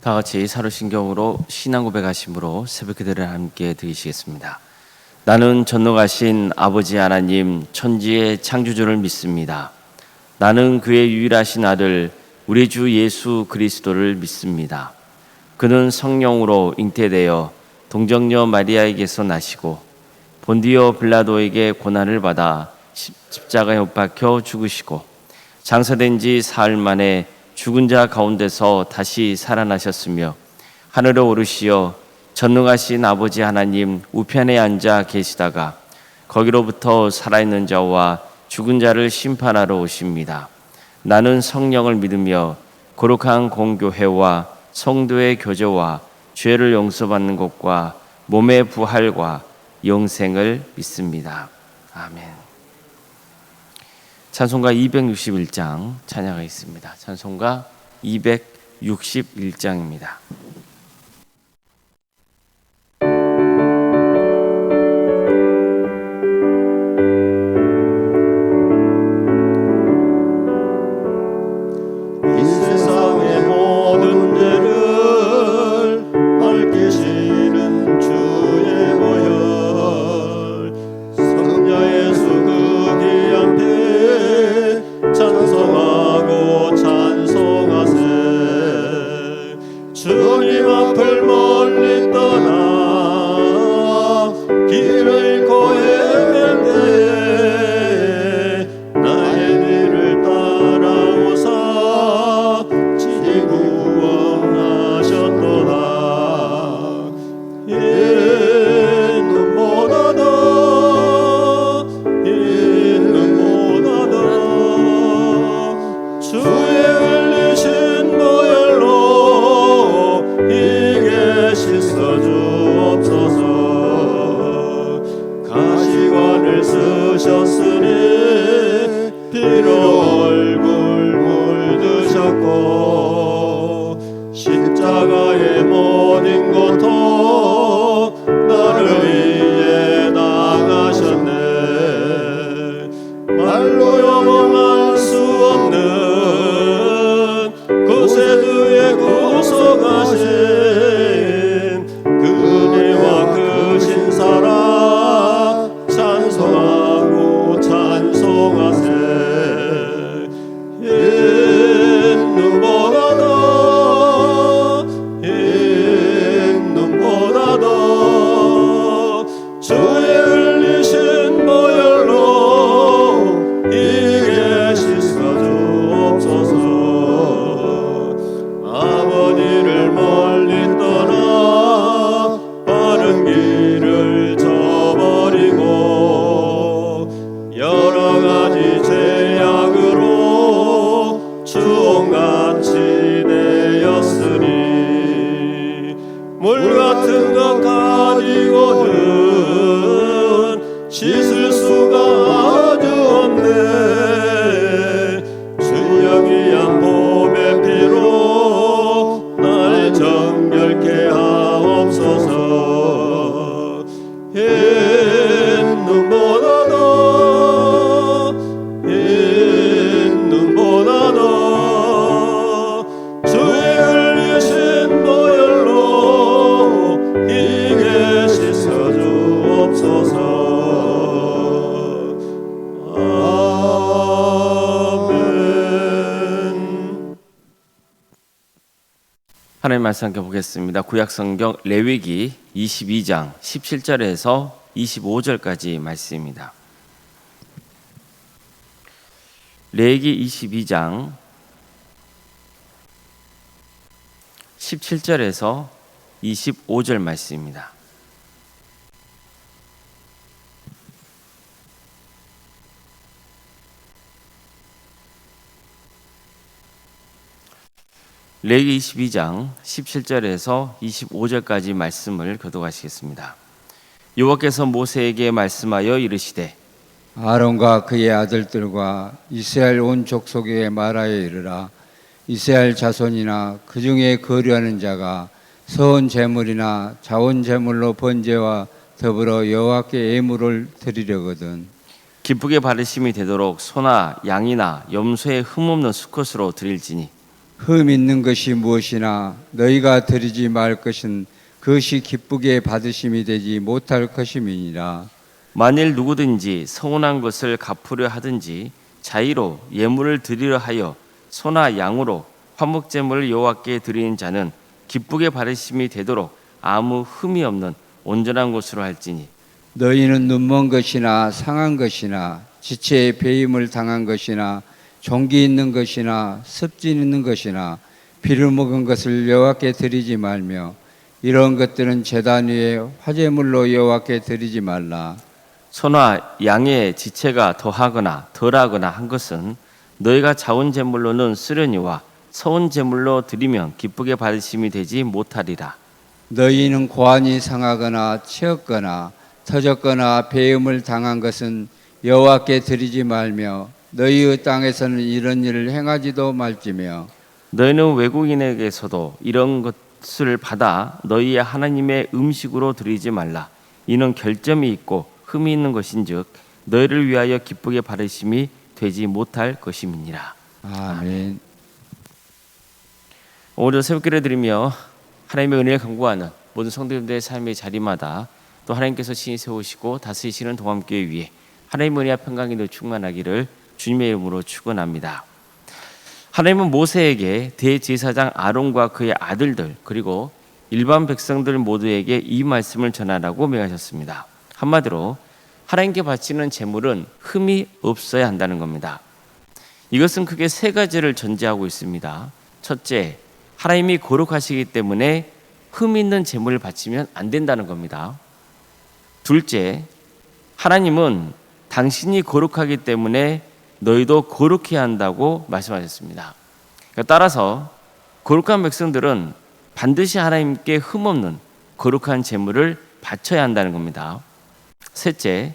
다 같이 사도신경으로 신앙 고백하심으로 새벽 기도를 함께 드리시겠습니다. 나는 전능하신 아버지 하나님 천지의 창조주를 믿습니다. 나는 그의 유일하신 아들 우리 주 예수 그리스도를 믿습니다. 그는 성령으로 잉태되어 동정녀 마리아에게서 나시고 본디오 빌라도에게 고난을 받아 십자가에 못 박혀 죽으시고 장사된 지 사흘 만에 죽은 자 가운데서 다시 살아나셨으며 하늘에 오르시어 전능하신 아버지 하나님 우편에 앉아 계시다가 거기로부터 살아있는 자와 죽은 자를 심판하러 오십니다. 나는 성령을 믿으며 거룩한 공교회와 성도의 교제와 죄를 용서받는 것과 몸의 부활과 영생을 믿습니다. 아멘. 찬송가 261장 찬양하겠습니다. 찬송가 261장입니다. 하나님 말씀 함께 보겠습니다. 구약성경 레위기 22장 17절에서 25절까지 말씀입니다. 레위기 22장 17절에서 25절 말씀입니다. 레위기 22장 17절에서 25절까지 말씀을 교독하시겠습니다. 여호와께서 모세에게 말씀하여 이르시되 아론과 그의 아들들과 이스라엘 온 족속에 말하여 이르라. 이스라엘 자손이나 그 중에 거류하는 자가 서온 제물이나 자원 제물로 번제와 더불어 여호와께 예물을 드리려거든 기쁘게 바르심이 되도록 소나 양이나 염소의 흠없는 수컷으로 드릴지니 흠 있는 것이 무엇이나 너희가 드리지 말 것은 그것이 기쁘게 받으심이 되지 못할 것임이니라. 만일 누구든지 서운한 것을 갚으려 하든지 자의로 예물을 드리려 하여 소나 양으로 화목제물을 여호와께 드리는 자는 기쁘게 받으심이 되도록 아무 흠이 없는 온전한 것으로 할지니 너희는 눈먼 것이나 상한 것이나 지체에 배임을 당한 것이나 종기 있는 것이나 습진 있는 것이나 피를 먹은 것을 여호와께 드리지 말며 이런 것들은 제단 위에 화제물로 여호와께 드리지 말라. 소나 양의 지체가 더하거나 덜하거나 한 것은 너희가 자원 제물로는 쓰려니와 서운 제물로 드리면 기쁘게 받으심이 되지 못하리라. 너희는 고안이 상하거나 치었거나 터졌거나 배임을 당한 것은 여호와께 드리지 말며 너희의 땅에서는 이런 일을 행하지도 말지며 너희는 외국인에게서도 이런 것을 받아 너희의 하나님의 음식으로 드리지 말라. 이는 결점이 있고 흠이 있는 것인즉 너희를 위하여 기쁘게 받으심이 되지 못할 것임이니라. 아멘. 오늘 새벽기를 드리며 하나님의 은혜를 간구하는 모든 성도님들의 삶의 자리마다 또 하나님께서 친히 세우시고 다스리시는 동함교회 위에 하나님의 은혜와 평강이 늘 충만하기를 주님의 이름으로 축원합니다. 하나님은 모세에게 대제사장 아론과 그의 아들들 그리고 일반 백성들 모두에게 이 말씀을 전하라고 명하셨습니다. 한마디로 하나님께 바치는 제물은 흠이 없어야 한다는 겁니다. 이것은 크게 세 가지를 전제하고 있습니다. 첫째, 하나님이 거룩하시기 때문에 흠 있는 제물을 바치면 안 된다는 겁니다. 둘째, 하나님은 당신이 거룩하기 때문에 너희도 거룩해야 한다고 말씀하셨습니다. 따라서 거룩한 백성들은 반드시 하나님께 흠없는 거룩한 제물을 바쳐야 한다는 겁니다. 셋째,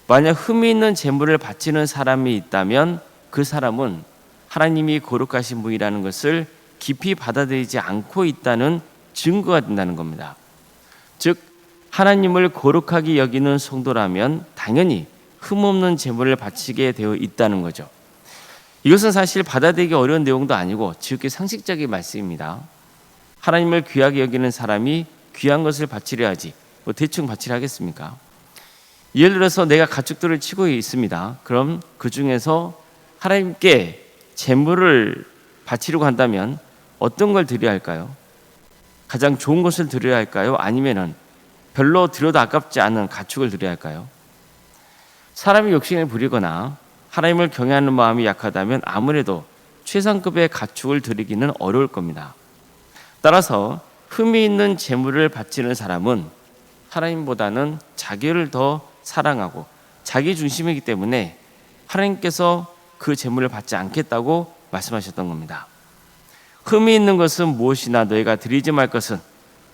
만약 흠이 있는 제물을 바치는 사람이 있다면 그 사람은 하나님이 거룩하신 분이라는 것을 깊이 받아들이지 않고 있다는 증거가 된다는 겁니다. 즉 하나님을 거룩하게 여기는 성도라면 당연히 흠없는 제물을 바치게 되어 있다는 거죠. 이것은 사실 받아들이기 어려운 내용도 아니고 지극히 상식적인 말씀입니다. 하나님을 귀하게 여기는 사람이 귀한 것을 바치려 하지 뭐 대충 바치려 하겠습니까? 예를 들어서 내가 가축들을 치고 있습니다. 그럼 그 중에서 하나님께 제물을 바치려고 한다면 어떤 걸 드려야 할까요? 가장 좋은 것을 드려야 할까요? 아니면은 별로 드려도 아깝지 않은 가축을 드려야 할까요? 사람이 욕심을 부리거나 하나님을 경외하는 마음이 약하다면 아무래도 최상급의 가축을 드리기는 어려울 겁니다. 따라서 흠이 있는 제물을 바치는 사람은 하나님보다는 자기를 더 사랑하고 자기 중심이기 때문에 하나님께서 그 제물을 받지 않겠다고 말씀하셨던 겁니다. 흠이 있는 것은 무엇이나 너희가 드리지 말 것은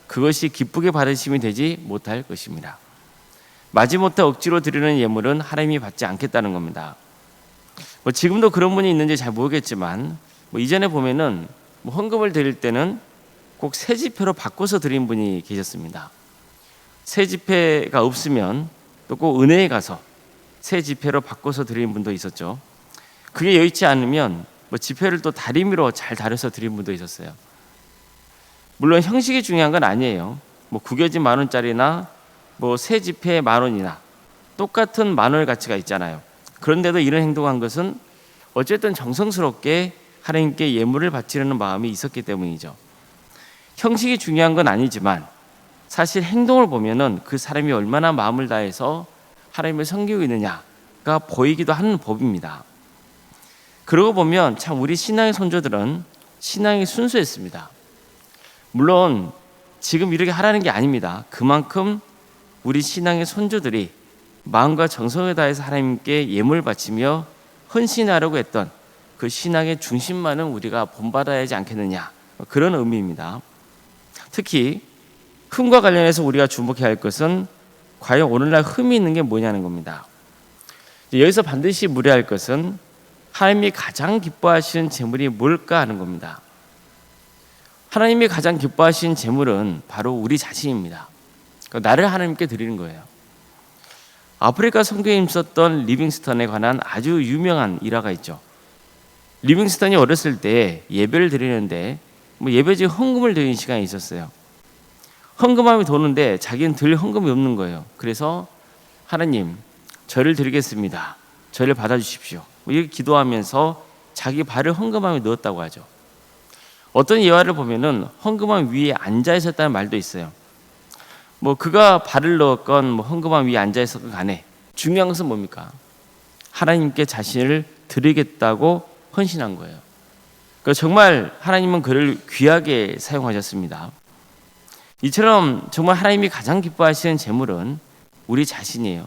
그것이 기쁘게 받으심이 되지 못할 것입니다. 마지못해 억지로 드리는 예물은 하나님이 받지 않겠다는 겁니다. 지금도 그런 분이 있는지 잘 모르겠지만 이전에 보면은 헌금을 드릴 때는 꼭 새 지폐로 바꿔서 드린 분이 계셨습니다. 새 지폐가 없으면 또 꼭 은행에 가서 새 지폐로 바꿔서 드린 분도 있었죠. 그게 여의치 않으면 지폐를 또 다리미로 잘 다려서 드린 분도 있었어요. 물론 형식이 중요한 건 아니에요. 구겨진 10,000원짜리나 새 지폐 10,000원이나 똑같은 10,000원의 가치가 있잖아요. 그런데도 이런 행동한 것은 어쨌든 정성스럽게 하나님께 예물을 바치려는 마음이 있었기 때문이죠. 형식이 중요한 건 아니지만 사실 행동을 보면은 그 사람이 얼마나 마음을 다해서 하나님을 섬기고 있느냐가 보이기도 하는 법입니다. 그러고 보면 참 우리 신앙의 선조들은 신앙이 순수했습니다. 물론 지금 이렇게 하라는 게 아닙니다. 그만큼 우리 신앙의 선조들이 마음과 정성을 다해서 하나님께 예물 바치며 헌신하려고 했던 그 신앙의 중심만은 우리가 본받아야 하지 않겠느냐, 그런 의미입니다. 특히 흠과 관련해서 우리가 주목해야 할 것은 과연 오늘날 흠이 있는 게 뭐냐는 겁니다. 여기서 반드시 물어야 할 것은 하나님이 가장 기뻐하시는 제물이 뭘까 하는 겁니다. 하나님이 가장 기뻐하시는 제물은 바로 우리 자신입니다. 그러니까 나를 하나님께 드리는 거예요. 아프리카 선교에 있었던 리빙스턴에 관한 아주 유명한 일화가 있죠. 리빙스턴이 어렸을 때 예배를 드리는데 예배 중에 헌금을 드리는 시간이 있었어요. 헌금함이 도는데 자기는 들 헌금이 없는 거예요. 그래서 하나님, 저를 드리겠습니다. 저를 받아주십시오. 이렇게 기도하면서 자기 발을 헌금함에 넣었다고 하죠. 어떤 예화를 보면은 헌금함 위에 앉아 있었다는 말도 있어요. 그가 발을 넣었건 헌금함 위에 앉아 있었건 간에 중요한 것은 뭡니까? 하나님께 자신을 드리겠다고 헌신한 거예요. 그러니까 정말 하나님은 그를 귀하게 사용하셨습니다. 이처럼 정말 하나님이 가장 기뻐하시는 재물은 우리 자신이에요.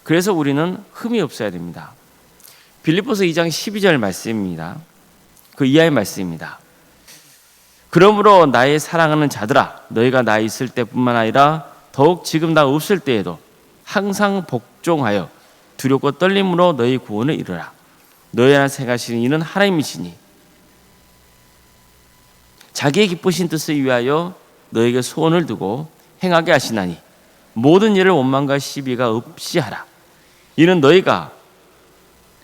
그래서 우리는 흠이 없어야 됩니다. 빌립보서 2장 12절 말씀입니다. 그 이하의 말씀입니다. 그러므로 나의 사랑하는 자들아, 너희가 나 있을 때뿐만 아니라 더욱 지금 나 없을 때에도 항상 복종하여 두렵고 떨림으로 너희 구원을 이루라. 너희 안에 생하시는 이는 하나님이시니 자기의 기쁘신 뜻을 위하여 너에게 소원을 두고 행하게 하시나니 모든 일을 원망과 시비가 없이 하라. 이는 너희가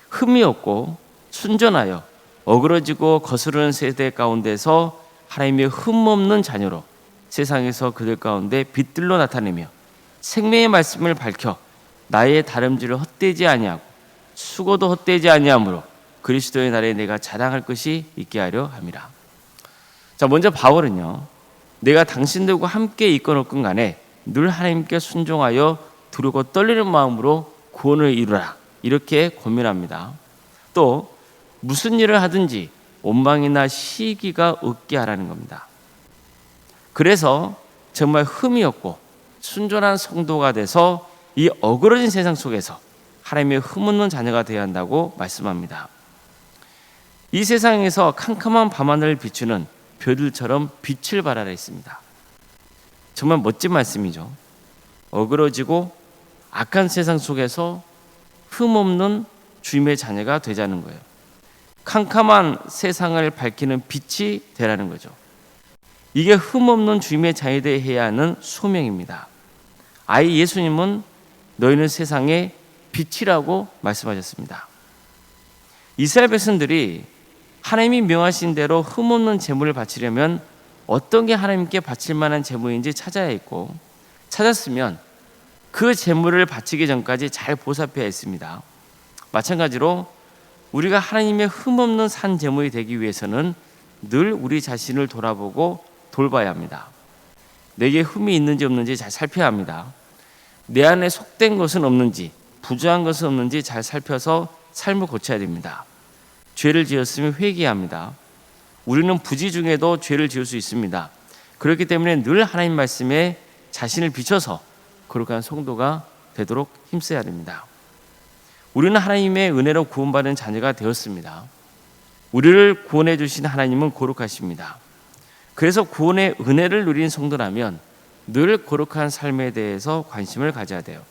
흠이 없고 순전하여 어그러지고 거스르는 세대 가운데서 하나님의 흠없는 자녀로 세상에서 그들 가운데 빛들로 나타내며 생명의 말씀을 밝혀 나의 다름질을 헛되지 아니하고 수고도 헛되지 아니하므로 그리스도의 날에 내가 자랑할 것이 있게 하려 함이라. 자, 먼저 바울은요, 내가 당신들과 함께 있건 없건 간에 늘 하나님께 순종하여 두렵고 떨리는 마음으로 구원을 이루라, 이렇게 고민합니다. 또 무슨 일을 하든지 원망이나 시기가 없게 하라는 겁니다. 그래서 정말 흠이 없고 순전한 성도가 돼서 이 어그러진 세상 속에서 하나님의 흠없는 자녀가 되어야 한다고 말씀합니다. 이 세상에서 캄캄한 밤하늘을 비추는 별들처럼 빛을 발하라 했습니다. 정말 멋진 말씀이죠. 어그러지고 악한 세상 속에서 흠없는 주님의 자녀가 되자는 거예요. 캄캄한 세상을 밝히는 빛이 되라는 거죠. 이게 흠없는 주님의 자녀들이 해야 하는 소명입니다. 아예 예수님은 너희는 세상의 빛이라고 말씀하셨습니다. 이스라엘 백성들이 하나님이 명하신 대로 흠없는 제물을 바치려면 어떤 게 하나님께 바칠 만한 제물인지 찾아야 했고, 찾았으면 그 제물을 바치기 전까지 잘 보살펴야 했습니다. 마찬가지로 우리가 하나님의 흠없는 산 제물이 되기 위해서는 늘 우리 자신을 돌아보고 돌봐야 합니다. 내게 흠이 있는지 없는지 잘 살펴야 합니다. 내 안에 속된 것은 없는지, 부조한 것은 없는지 잘 살펴서 삶을 고쳐야 됩니다. 죄를 지었으면 회개해야 합니다. 우리는 부지 중에도 죄를 지을 수 있습니다. 그렇기 때문에 늘 하나님 말씀에 자신을 비춰서 거룩한 성도가 되도록 힘써야 됩니다. 우리는 하나님의 은혜로 구원받은 자녀가 되었습니다. 우리를 구원해 주신 하나님은 거룩하십니다. 그래서 구원의 은혜를 누린 성도라면 늘 거룩한 삶에 대해서 관심을 가져야 돼요.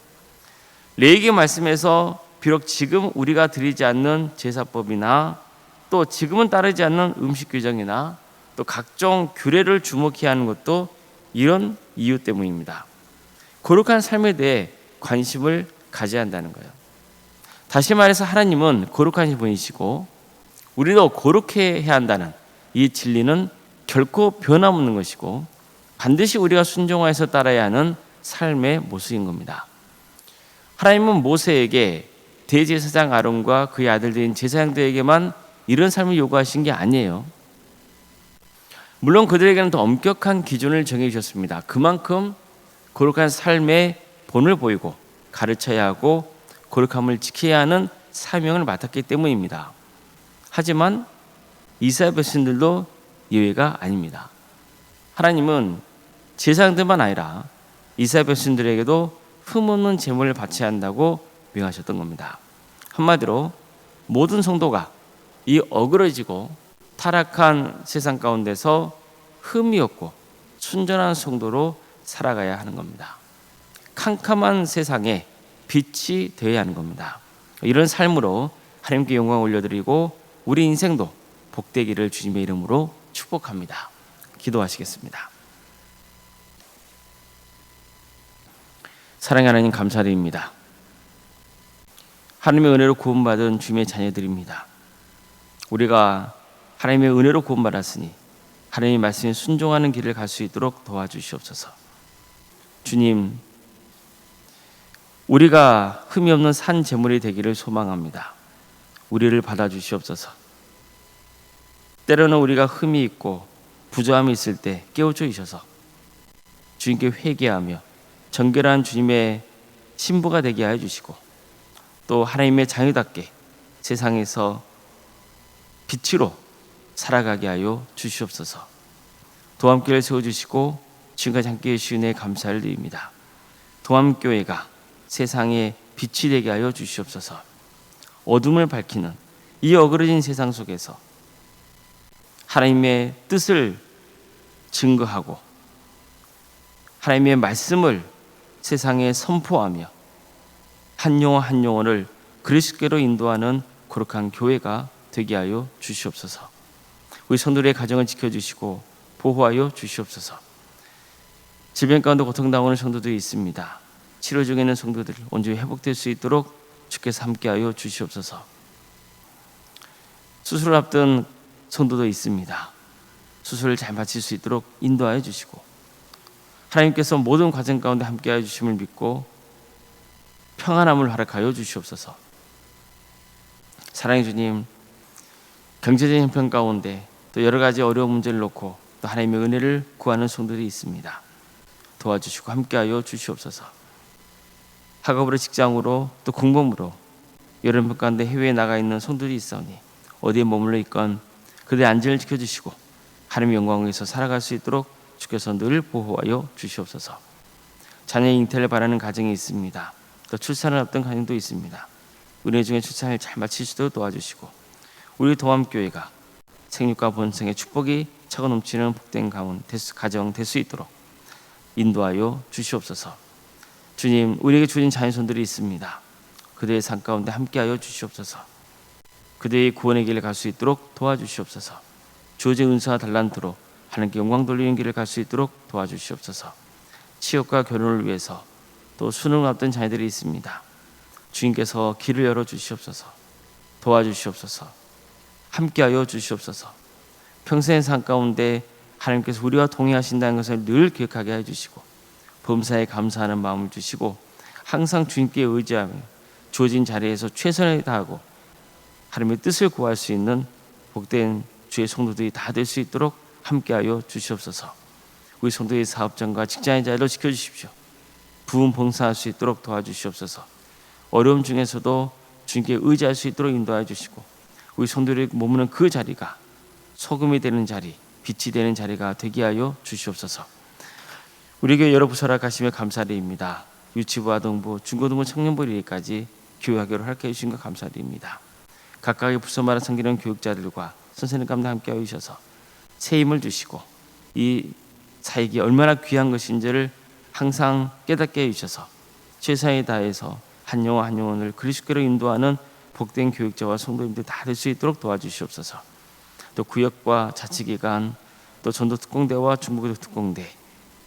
레위기 말씀에서 비록 지금 우리가 드리지 않는 제사법이나 또 지금은 따르지 않는 음식 규정이나 또 각종 규례를 주목해야 하는 것도 이런 이유 때문입니다. 거룩한 삶에 대해 관심을 가져야 한다는 거예요. 다시 말해서 하나님은 거룩한 분이시고 우리도 거룩해야 한다는 이 진리는 결코 변함없는 것이고 반드시 우리가 순종하여서 따라야 하는 삶의 모습인 겁니다. 하나님은 모세에게 대제사장 아론과 그의 아들들인 제사장들에게만 이런 삶을 요구하신 게 아니에요. 물론 그들에게는 더 엄격한 기준을 정해 주셨습니다. 그만큼 거룩한 삶의 본을 보이고 가르쳐야 하고 거룩함을 지켜야 하는 사명을 맡았기 때문입니다. 하지만 이스라엘 백성들도 예외가 아닙니다. 하나님은 제사장들만 아니라 이스라엘 백성들에게도 흠없는 제물을 바쳐야 한다고 명하셨던 겁니다. 한마디로 모든 성도가 이 어그러지고 타락한 세상 가운데서 흠이 없고 순전한 성도로 살아가야 하는 겁니다. 캄캄한 세상에 빛이 되어야 하는 겁니다. 이런 삶으로 하나님께 영광 올려드리고 우리 인생도 복되기를 주님의 이름으로 축복합니다. 기도하시겠습니다. 사랑의 하나님, 감사드립니다. 하나님의 은혜로 구원받은 주님의 자녀들입니다. 우리가 하나님의 은혜로 구원받았으니 하나님의 말씀에 순종하는 길을 갈 수 있도록 도와주시옵소서. 주님, 우리가 흠이 없는 산 제물이 되기를 소망합니다. 우리를 받아주시옵소서. 때로는 우리가 흠이 있고 부조함이 있을 때 깨우쳐 주님께 회개하며 정결한 주님의 신부가 되게 하여 주시고, 또 하나님의 자녀답게 세상에서 빛으로 살아가게 하여 주시옵소서. 도함교회를 세워주시고 지금까지 함께해 주신 은혜에 감사를 드립니다. 도함교회가 세상에 빛이 되게 하여 주시옵소서. 어둠을 밝히는 이 어그러진 세상 속에서 하나님의 뜻을 증거하고 하나님의 말씀을 세상에 선포하며 한 영혼 한 영혼을 그리스도께로 인도하는 거룩한 교회가 되게 하여 주시옵소서. 우리 성도들의 가정을 지켜주시고 보호하여 주시옵소서. 질병 가운데 고통당하는 성도들이 있습니다. 치료 중에 있는 성도들 온전히 회복될 수 있도록 주께서 함께하여 주시옵소서. 수술을 앞둔 성도도 있습니다. 수술을 잘 마칠 수 있도록 인도하여 주시고, 하나님께서 모든 과정 가운데 함께하여 주심을 믿고 평안함을 허락하여 주시옵소서. 사랑의 주님, 경제적인 형편 가운데 또 여러 가지 어려운 문제를 놓고 또 하나님의 은혜를 구하는 성도들이 있습니다. 도와주시고 함께하여 주시옵소서. 학업으로, 직장으로, 또 공범으로 여러 형편 가운데 해외에 나가 있는 성도들이 있사오니 어디에 머물러 있건 그들의 안전을 지켜주시고 하나님의 영광을 위해서 살아갈 수 있도록 주께서 늘 보호하여 주시옵소서. 자녀의 잉태를 바라는 가정이 있습니다. 또 출산을 앞둔 가정도 있습니다. 은혜 중에 출산을 잘 마칠 수 있도록 도와주시고, 우리 도함교회가 생육과 번성의 축복이 차고 넘치는 복된 가정 될 수 있도록 인도하여 주시옵소서. 주님, 우리에게 주신 자녀손들이 있습니다. 그들의 삶 가운데 함께하여 주시옵소서. 그들의 구원의 길을 갈 수 있도록 도와주시옵소서. 주어진 은사와 달란트로 하나님께 영광 돌리는 길을 갈 수 있도록 도와주시옵소서. 취업과 결혼을 위해서 또 수능을 앞둔 자녀들이 있습니다. 주님께서 길을 열어주시옵소서. 도와주시옵소서. 함께하여 주시옵소서. 평생의 삶 가운데 하나님께서 우리와 동행하신다는 것을 늘 기억하게 해주시고, 범사에 감사하는 마음을 주시고, 항상 주님께 의지하며 주어진 자리에서 최선을 다하고 하나님의 뜻을 구할 수 있는 복된 주의 성도들이 다 될 수 있도록 함께하여 주시옵소서. 우리 성도의 사업장과 직장의 자리로 지켜주십시오. 부흥 봉사할 수 있도록 도와주시옵소서. 어려움 중에서도 주님께 의지할 수 있도록 인도하여 주시고, 우리 성도들이 머무는 그 자리가 소금이 되는 자리, 빛이 되는 자리가 되게 하여 주시옵소서. 우리 교회 여러 부서라 가시며 감사드립니다. 유치부, 아동부, 중고등부, 청년부 이르기까지 교육하기로 할게 해주신 것 감사드립니다. 각각의 부서마다 섬기는 교육자들과 선생님 가운데 함께하여 주셔서 새 힘을 주시고 이 사역이 얼마나 귀한 것인지를 항상 깨닫게 해주셔서 최선을 다해서 한 영혼 한 영혼을 그리스도께로 인도하는 복된 교육자와 성도님들 다 될 수 있도록 도와주시옵소서. 또 구역과 자치기관, 또 전도특공대와 중부교육특공대,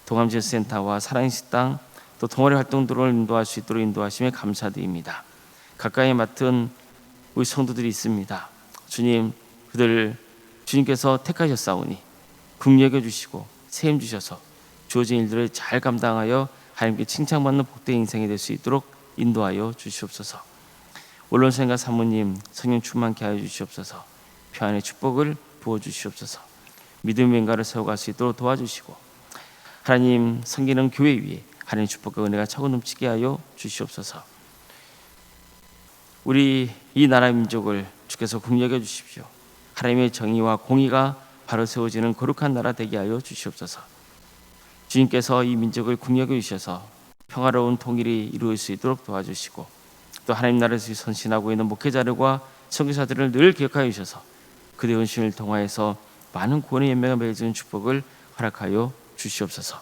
동암지원센터와 사랑식당, 또 동아리 활동들을 인도할 수 있도록 인도하심에 감사드립니다. 가까이 맡은 우리 성도들이 있습니다. 주님, 그들을 주님께서 택하셨사오니 긍휼히 주시고 세임 주셔서 주어진 일들을 잘 감당하여 하나님께 칭찬받는 복된 인생이 될 수 있도록 인도하여 주시옵소서. 원론생과 사모님 성령 충만케 하여 주시옵소서. 평안의 축복을 부어주시옵소서. 믿음의 인가를 세워갈 수 있도록 도와주시고, 하나님 섬기는 교회 위에 하나님의 축복과 은혜가 차고 넘치게 하여 주시옵소서. 우리 이 나라 민족을 주께서 긍휼히 주십시오. 하나님의 정의와 공의가 바로 세워지는 거룩한 나라 되게 하여 주시옵소서. 주님께서 이 민족을 긍휼히 주셔서 평화로운 통일이 이루어질 수 있도록 도와주시고, 또 하나님 나라에서 선신하고 있는 목회자들과 선교사들을 늘 기억하여 주셔서 그들의 헌신을 통하여서 많은 구원의 연맹을 맺어주는 축복을 허락하여 주시옵소서.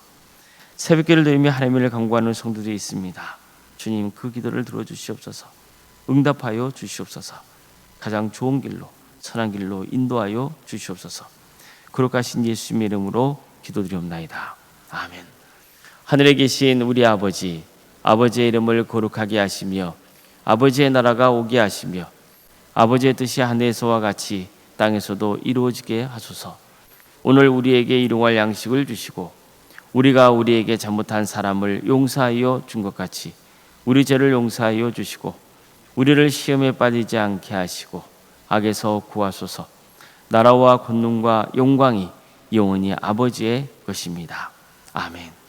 새벽기를 드리며 하나님을 간구하는 성도들이 있습니다. 주님, 그 기도를 들어주시옵소서. 응답하여 주시옵소서. 가장 좋은 길로, 선한 길로 인도하여 주시옵소서. 거룩하신 예수님의 이름으로 기도드리옵나이다. 아멘. 하늘에 계신 우리 아버지, 아버지의 이름을 거룩하게 하시며 아버지의 나라가 오게 하시며 아버지의 뜻이 하늘에서와 같이 땅에서도 이루어지게 하소서. 오늘 우리에게 일용할 양식을 주시고 우리가 우리에게 잘못한 사람을 용서하여 준 것 같이 우리 죄를 용서하여 주시고 우리를 시험에 빠지지 않게 하시고 악에서 구하소서. 나라와 권능과 영광이 영원히 아버지의 것입니다. 아멘.